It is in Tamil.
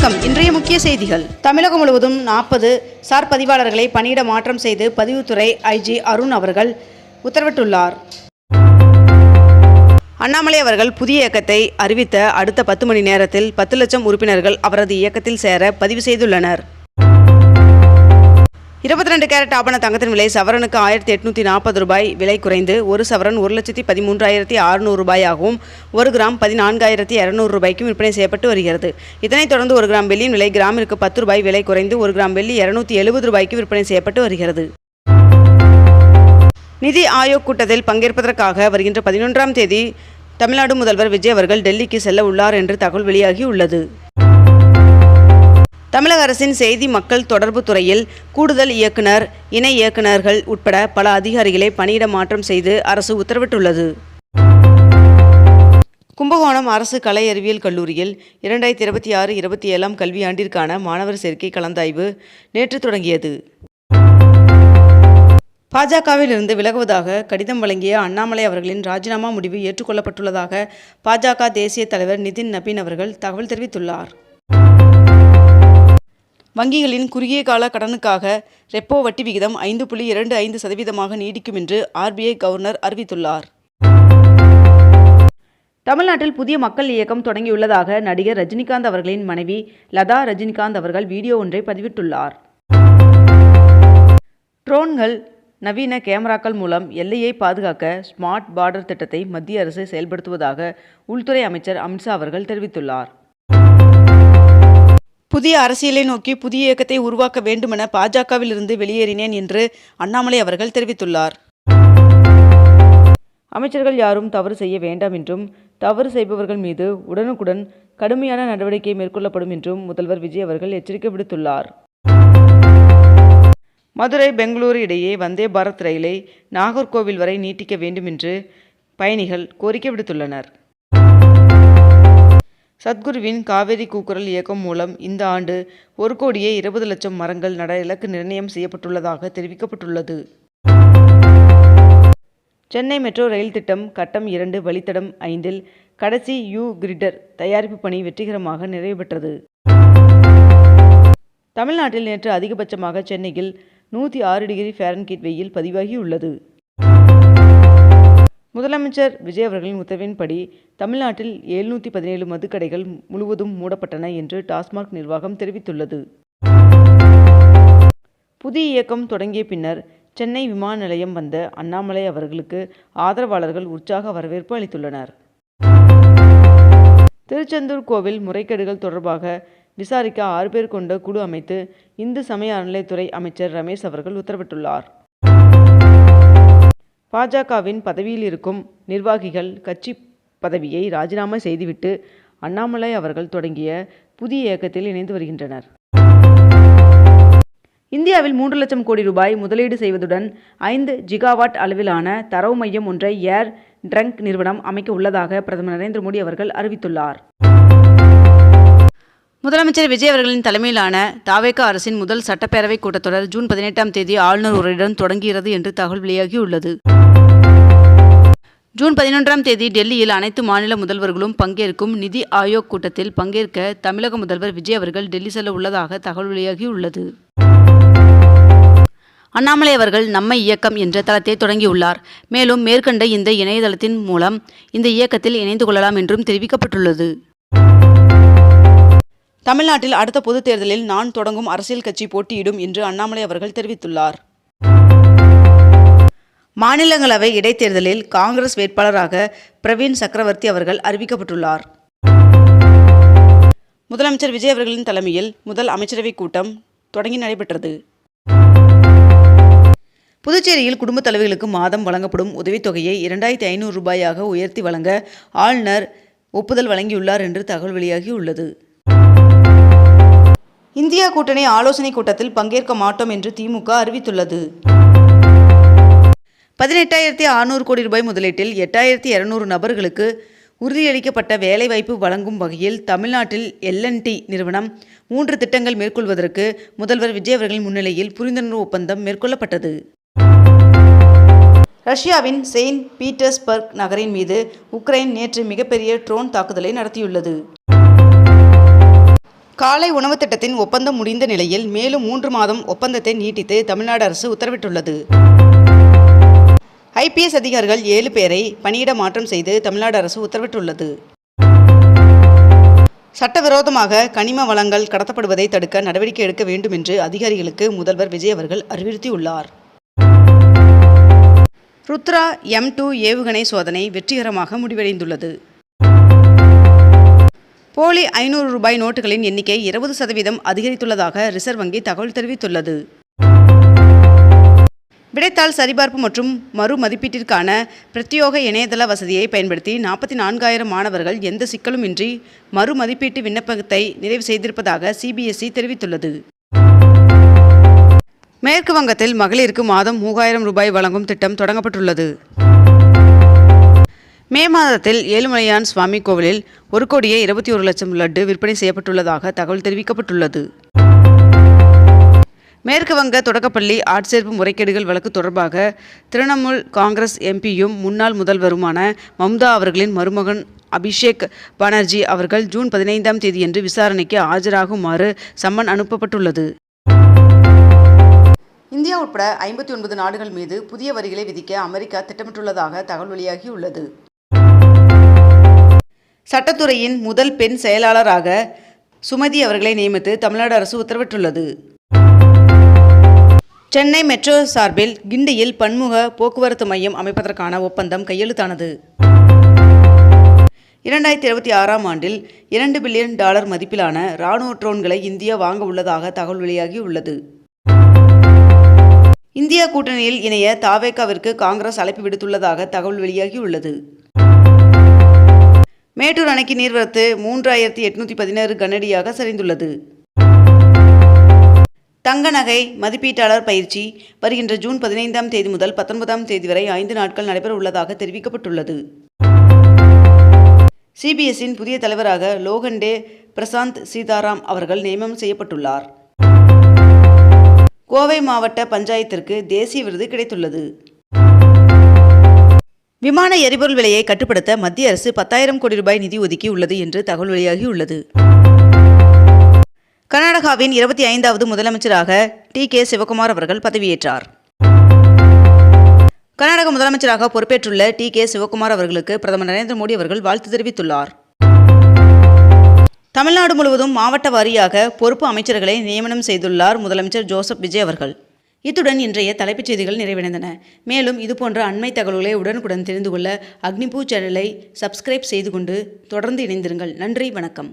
வணக்கம். இன்றைய முக்கிய செய்திகள். தமிழகம் முழுவதும் 40 சார் பதிவாளர்களை பணியிட மாற்றம் செய்து பதிவுத்துறை ஐஜி அருண் அவர்கள் உத்தரவிட்டுள்ளார். அண்ணாமலை அவர்கள் புதிய இயக்கத்தை அறிவித்த அடுத்த 10 மணி நேரத்தில் 10 லட்சம் உறுப்பினர்கள் அவரது இயக்கத்தில் சேர பதிவு செய்துள்ளனர். 22 கேரட் ஆபண தங்கத்தின் விலை சவரனுக்கு 1840 ரூபாய் விலை குறைந்து 1 சவரன் 1,13,600 ரூபாயாகவும் 1 கிராம் 14,200 ரூபாய்க்கும் விற்பனை செய்யப்பட்டு வருகிறது. இதனைத் தொடர்ந்து 1 கிராம் வெள்ளியின் விலை கிராமிற்கு 10 ரூபாய் விலை குறைந்து 1 கிராம் வெள்ளி 270 ரூபாய்க்கு விற்பனை செய்யப்பட்டு வருகிறது. நிதி ஆயோக் கூட்டத்தில் பங்கேற்பதற்காக வருகின்ற 11ஆம் தேதி தமிழ்நாடு முதல்வர் விஜய் அவர்கள் டெல்லிக்கு செல்ல உள்ளார் என்று தகவல் வெளியாகியுள்ளது. தமிழக அரசின் செய்தி மக்கள் தொடர்பு துறையில் கூடுதல் இயக்குனர், இணை இயக்குநர்கள் உட்பட பல அதிகாரிகளை பணியிட மாற்றம் செய்து அரசு உத்தரவிட்டுள்ளது. கும்பகோணம் அரசு கலை அறிவியல் கல்லூரியில் 2026-27 கல்வியாண்டிற்கான மாணவர் சேர்க்கை கலந்தாய்வு நேற்று தொடங்கியது. பாஜகவில் இருந்து விலகுவதாக கடிதம் வழங்கிய அண்ணாமலை அவர்களின் ராஜினாமா முடிவு ஏற்றுக்கொள்ளப்பட்டுள்ளதாக பாஜக தேசிய தலைவர் நிதின் நபீன் அவர்கள் தகவல் தெரிவித்துள்ளார். வங்கிகளின் குறுகிய கால கடனுக்காக ரெப்போ வட்டி விகிதம் 5.25% நீடிக்கும் என்று RBI கவர்னர் அறிவித்துள்ளார். தமிழ்நாட்டில் புதிய மக்கள் இயக்கம் தொடங்கியுள்ளதாக நடிகர் ரஜினிகாந்த் அவர்களின் மனைவி லதா ரஜினிகாந்த் அவர்கள் வீடியோ ஒன்றை பதிவிட்டுள்ளார். ட்ரோன்கள், நவீன கேமராக்கள் மூலம் எல்லையை பாதுகாக்க ஸ்மார்ட் பார்டர் திட்டத்தை மத்திய அரசு செயல்படுத்துவதாக உள்துறை அமைச்சர் அமித்ஷா அவர்கள் தெரிவித்துள்ளார். புதிய அரசியலை நோக்கி புதிய இயக்கத்தை உருவாக்க வேண்டுமென பாஜகவில் இருந்து வெளியேறினேன் என்று அண்ணாமலை அவர்கள் தெரிவித்துள்ளார். அமைச்சர்கள் யாரும் தவறு செய்ய வேண்டாம் என்றும் தவறு செய்பவர்கள் மீது உடனுக்குடன் கடுமையான நடவடிக்கை மேற்கொள்ளப்படும் என்றும் முதல்வர் விஜய் அவர்கள் எச்சரிக்கை விடுத்துள்ளார். மதுரை, பெங்களூரு இடையே வந்தே பாரத் ரயிலை நாகர்கோவில் வரை நீட்டிக்க வேண்டும் என்று பயணிகள் கோரிக்கை விடுத்துள்ளனர். சத்குருவின் காவேரி கூக்குரல் இயக்கம் மூலம் இந்த ஆண்டு 1,20,00,000 மரங்கள் நட இலக்கு நிர்ணயம் செய்யப்பட்டுள்ளதாக தெரிவிக்கப்பட்டுள்ளது. சென்னை மெட்ரோ ரயில் திட்டம் கட்டம் 2 வழித்தடம் 5 கடைசி கிரிடர் தயாரிப்பு பணி வெற்றிகரமாக நிறைவு பெற்றது. தமிழ்நாட்டில் நேற்று அதிகபட்சமாக சென்னையில் 106 டிகிரி ஃபாரன்ஹீட் வெயில் பதிவாகியுள்ளது. முதலமைச்சர் விஜய் அவர்களின் உத்தரவின்படி தமிழ்நாட்டில் 717 மதுக்கடைகள் முழுவதும் மூடப்பட்டன என்று டாஸ்மாக் நிர்வாகம் தெரிவித்துள்ளது. புதிய இயக்கம் தொடங்கிய பின்னர் சென்னை விமான நிலையம் வந்த அண்ணாமலை அவர்களுக்கு ஆதரவாளர்கள் உற்சாக வரவேற்பு அளித்துள்ளனர். திருச்செந்தூர் கோவில் முறைகேடுகள் தொடர்பாக விசாரிக்க 6 பேர் கொண்ட குழு அமைத்து இந்து சமய அறநிலையத்துறை அமைச்சர் ரமேஷ் அவர்கள் உத்தரவிட்டுள்ளார். பாஜகவின் பதவியில் இருக்கும் நிர்வாகிகள் கட்சி பதவியை ராஜினாமா செய்துவிட்டு அண்ணாமலை அவர்கள் தொடங்கிய புதிய இயக்கத்தில் இணைந்து வருகின்றனர். இந்தியாவில் 3 லட்சம் கோடி ரூபாய் முதலீடு செய்வதுடன் 5 ஜிகாவாட் அளவிலான தரவு மையம் ஒன்றை ஏர் ட்ரங்க் நிறுவனம் அமைக்க உள்ளதாக பிரதமர் நரேந்திர மோடி அவர்கள் அறிவித்துள்ளார். முதலமைச்சர் விஜய் அவர்களின் தலைமையிலான தாவேக அரசின் முதல் சட்டப்பேரவை கூட்டத்தொடர் ஜூன் 18ஆம் தேதி ஆளுநர் உரையுடன் தொடங்குகிறது என்று தகவல் வெளியாகியுள்ளது. ஜூன் 11ஆம் தேதி டெல்லியில் அனைத்து மாநில முதல்வர்களும் பங்கேற்கும் நிதி ஆயோக் கூட்டத்தில் பங்கேற்க தமிழக முதல்வர் விஜய் அவர்கள் டெல்லி செல்ல உள்ளதாக தகவல் வெளியாகியுள்ளது. அண்ணாமலை அவர்கள் நம்மை இயக்கம் என்ற தளத்தை தொடங்கியுள்ளார். மேலும் மேற்கண்ட இந்த இணையதளத்தின் மூலம் இந்த இயக்கத்தில் இணைந்து கொள்ளலாம் என்றும் தெரிவிக்கப்பட்டுள்ளது. தமிழ்நாட்டில் அடுத்த பொதுத் தேர்தலில் நான் தொடங்கும் அரசியல் கட்சி போட்டியிடும் என்று அண்ணாமலை அவர்கள் தெரிவித்துள்ளார். மாநிலங்களவை இடைத்தேர்தலில் காங்கிரஸ் வேட்பாளராக பிரவீன் சக்கரவர்த்தி அவர்கள் அறிவிக்கப்பட்டுள்ளார். முதலமைச்சர் விஜய் அவர்களின் தலைமையில் முதல் அமைச்சரவை கூட்டம் தொடங்கி நடைபெற்றது. புதுச்சேரியில் குடும்பத் தலைவர்களுக்கு மாதம் வழங்கப்படும் உதவித்தொகையை 2,500 ரூபாயாக உயர்த்தி வழங்க ஆளுநர் ஒப்புதல் வழங்கியுள்ளார் என்று தகவல் வெளியாகியுள்ளது. இந்தியா கூட்டணி ஆலோசனை கூட்டத்தில் பங்கேற்க மாட்டோம் என்று திமுக அறிவித்துள்ளது. 18,600 கோடி ரூபாய் முதலீட்டில் 8,200 நபர்களுக்கு உறுதியளிக்கப்பட்ட வேலைவாய்ப்பு வழங்கும் வகையில் தமிழ்நாட்டில் L&T நிறுவனம் 3 திட்டங்கள் மேற்கொள்வதற்கு முதல்வர் விஜய் அவர்களின் முன்னிலையில் புரிந்துணர்வு ஒப்பந்தம் மேற்கொள்ளப்பட்டது. ரஷ்யாவின் செயின்ட் பீட்டர்ஸ்பர்க் நகரின் மீது உக்ரைன் நேற்று மிகப்பெரிய ட்ரோன் தாக்குதலை நடத்தியுள்ளது. காலை உணவு திட்டத்தின் ஒப்பந்தம் முடிந்த நிலையில் மேலும் 3 மாதம் ஒப்பந்தத்தை நீட்டித்து தமிழ்நாடு அரசு உத்தரவிட்டுள்ளது. IPS அதிகாரிகள் 7 பேரை பணியிட மாற்றம் செய்து தமிழ்நாடு அரசு உத்தரவிட்டுள்ளது. சட்டவிரோதமாக கனிம வளங்கள் கடத்தப்படுவதை தடுக்க நடவடிக்கை எடுக்க வேண்டும் என்று அதிகாரிகளுக்கு முதல்வர் விஜய் அவர்கள் அறிவுறுத்தியுள்ளார். ருத்ரா M2 ஏவுகணை சோதனை வெற்றிகரமாக முடிவடைந்துள்ளது. போலி 500 ரூபாய் நோட்டுகளின் எண்ணிக்கை 20% அதிகரித்துள்ளதாக ரிசர்வ் வங்கி தகவல் தெரிவித்துள்ளது. விடைத்தாள் சரிபார்ப்பு மற்றும் மறு மதிப்பீட்டிற்கான பிரத்யோக இணையதள வசதியை பயன்படுத்தி 44,000 மாணவர்கள் எந்த சிக்கலும் இன்றி மறு மதிப்பீட்டு விண்ணப்பத்தை நிறைவு செய்திருப்பதாக CBSE தெரிவித்துள்ளது. மேற்கு வங்கத்தில் மகளிருக்கு மாதம் 3,000 ரூபாய் வழங்கும் திட்டம் தொடங்கப்பட்டுள்ளது. மே மாதத்தில் ஏழுமலையான் சுவாமி கோவிலில் 1,21,00,000 லட்டு விற்பனை செய்யப்பட்டுள்ளதாக தகவல் தெரிவிக்கப்பட்டுள்ளது. மேற்கு வங்க தொடக்கப்பள்ளி ஆட்சேர்ப்பு முறைகேடுகள் வழக்கு தொடர்பாக திரிணாமுல் காங்கிரஸ் MPயும் முன்னாள் முதல்வருமான மம்தா அவர்களின் மருமகன் அபிஷேக் பானர்ஜி அவர்கள் ஜூன் 15ஆம் தேதியன்று விசாரணைக்கு ஆஜராகுமாறு சம்மன் அனுப்பப்பட்டுள்ளது. இந்தியா உட்பட 59 நாடுகள் மீது புதிய வரிகளை விதிக்க அமெரிக்கா திட்டமிட்டுள்ளதாக தகவல் வெளியாகியுள்ளது. சட்டத்துறையின் முதல் பெண் செயலாளராக சுமதி அவர்களை நியமித்து தமிழ்நாடு அரசு உத்தரவிட்டுள்ளது. சென்னை மெட்ரோ சார்பில் கிண்டியில் பன்முக போக்குவரத்து மையம் அமைப்பதற்கான ஒப்பந்தம் கையெழுத்தானது. 2026ஆம் ஆண்டில் $2 பில்லியன் மதிப்பிலான இராணுவ ட்ரோன்களை இந்தியா வாங்க உள்ளதாக தகவல் வெளியாகியுள்ளது. இந்தியா கூட்டணியில் இணைய தவேகாவிற்கு காங்கிரஸ் அழைப்பு விடுத்துள்ளதாக தகவல் வெளியாகியுள்ளது. மேட்டூர் அணைக்கு நீர்வரத்து 3,816 கனஅடியாக சரிந்துள்ளது. தங்க நகை மதிப்பீட்டாளர் பயிற்சி வருகின்ற ஜூன் 15ஆம் தேதி முதல் 19ஆம் தேதி வரை 5 நாட்கள் நடைபெற உள்ளதாக தெரிவிக்கப்பட்டுள்ளது. CBSEயின் புதிய தலைவராக லோகண்டே பிரசாந்த் சீதாராம் அவர்கள் நியமனம் செய்யப்பட்டுள்ளார். கோவை மாவட்ட பஞ்சாயத்திற்கு தேசிய விருது கிடைத்துள்ளது. விமான எரிபொருள் விலையை கட்டுப்படுத்த மத்திய அரசு 10,000 கோடி ரூபாய் நிதி ஒதுக்கி உள்ளது என்று தகவல் வெளியாகியுள்ளது. கர்நாடகாவின் 25வது முதலமைச்சராக T.K. சிவகுமார் அவர்கள் பதவியேற்றார். கர்நாடக முதலமைச்சராக பொறுப்பேற்றுள்ள T.K. சிவகுமார் அவர்களுக்கு பிரதமர் நரேந்திர மோடி அவர்கள் வாழ்த்து தெரிவித்துள்ளார். தமிழ்நாடு முழுவதும் மாவட்ட வாரியாக பொறுப்பு அமைச்சர்களை நியமனம் செய்துள்ளார் முதலமைச்சர் ஜோசப் விஜய் அவர்கள். இத்துடன் இன்றைய தலைப்புச் செய்திகள் நிறைவடைந்தன. மேலும் இதுபோன்ற அண்மை தகவல்களை உடனுக்குடன் தெரிந்து கொள்ள அக்னிபூ சேனலை சப்ஸ்கிரைப் செய்து கொண்டு தொடர்ந்து இணைந்திருங்கள். நன்றி, வணக்கம்.